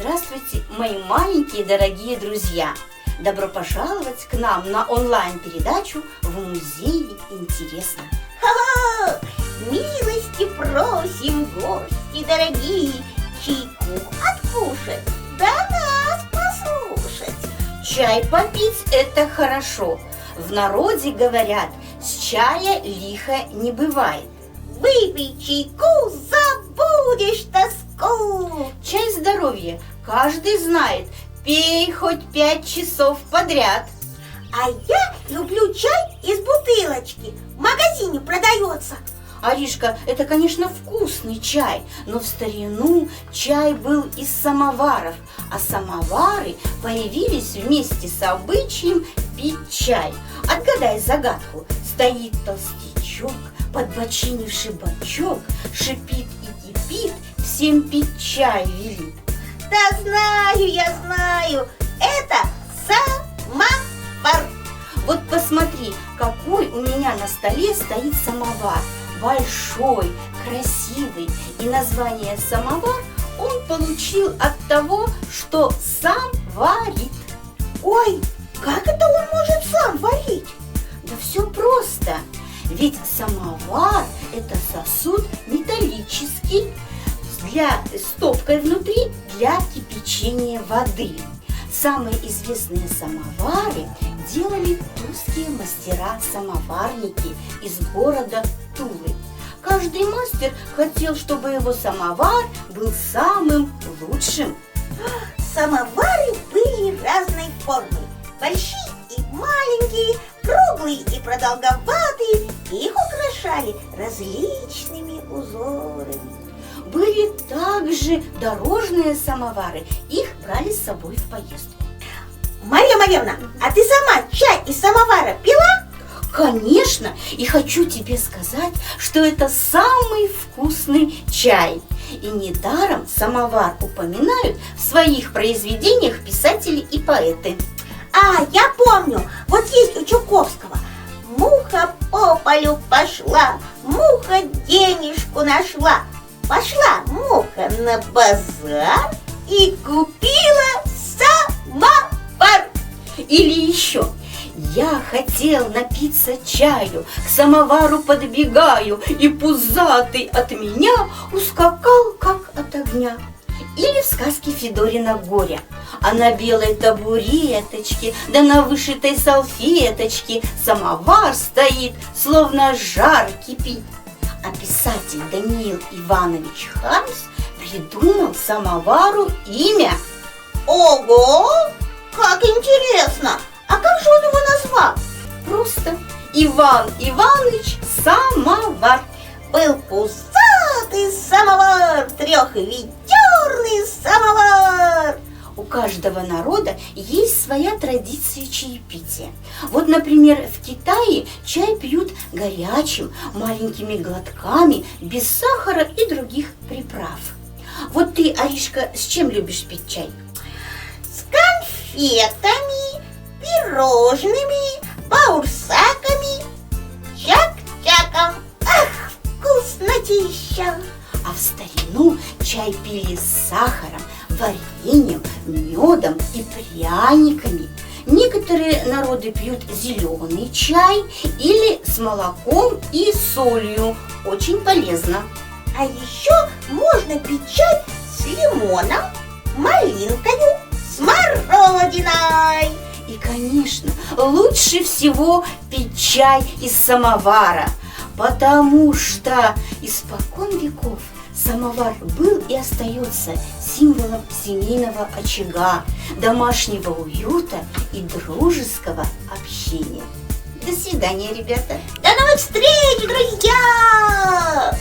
Здравствуйте, мои маленькие дорогие друзья! Добро пожаловать к нам на онлайн-передачу «В музее интересно». Ха-ха! Милости просим, гости дорогие, чайку откушать, да нас послушать. Чай попить – это хорошо. В народе говорят, с чая лихо не бывает. Выпей чайку, забудешь тоску. Чай здоровья каждый знает. Пей хоть 5 часов подряд. А я люблю чай из бутылочки. В магазине продается. Аришка, это, конечно, вкусный чай, но в старину чай был из самоваров, а самовары появились вместе с обычаем пить чай. Отгадай загадку. Стоит толстячок, подбочинивший бочок, шипит и кипит, всем пить чай велит. Да знаю, я знаю, это самовар. Вот посмотри, какой у меня на столе стоит самовар. Большой, красивый. И название самовар он получил от того, что сам варит. Ой, как это он может сам варить? Да все просто. Ведь самовар – это сосуд металлический с топкой внутри для кипячения воды. Самые известные самовары делали тульские мастера-самоварники из города Тулы. Каждый мастер хотел, чтобы его самовар был самым лучшим. Самовары были разной формы. Большие и маленькие, круглые и продолговатые. Их украшали различными узорами. Были также дорожные самовары. Их брали с собой в поездку. Мария Марьевна, а ты сама чай из самовара пила? Конечно, и хочу тебе сказать, что это самый вкусный чай. И недаром самовар упоминают в своих произведениях писатели и поэты. А, я помню, вот есть у Чуковского. Муха по полю пошла, муха денежку нашла. Пошла муха на базар и купила самовар. Или еще: я хотел напиться чаю, к самовару подбегаю, и пузатый от меня ускакал, как от огня. Или в сказке Федорина «Горе». А на белой табуреточке, да на вышитой салфеточке самовар стоит, словно жар кипит. А писатель Даниил Иванович Хармс придумал самовару имя. Ого, как интересно! А как же он его назвал? Просто Иван Иванович Самовар. Был пузатый самовар, трехведерный самовар. У каждого народа есть своя традиция чаепития. Вот, например, в Китае чай пьют горячим, маленькими глотками, без сахара и других приправ. Вот ты, Аришка, с чем любишь пить чай? С конфетами, пирожными, баурсаками, чак-чаком. Ах, вкуснотища! А в старину чай пили с сахаром, вареньем, медом и пряниками. Некоторые народы пьют зеленый чай или с молоком и солью. Очень полезно. А еще можно пить чай с лимоном, малинкой, смородиной. И, конечно, лучше всего пить чай из самовара, потому что испокон веков самовар был и остается символом семейного очага, домашнего уюта и дружеского общения. До свидания, ребята! До новых встреч, друзья!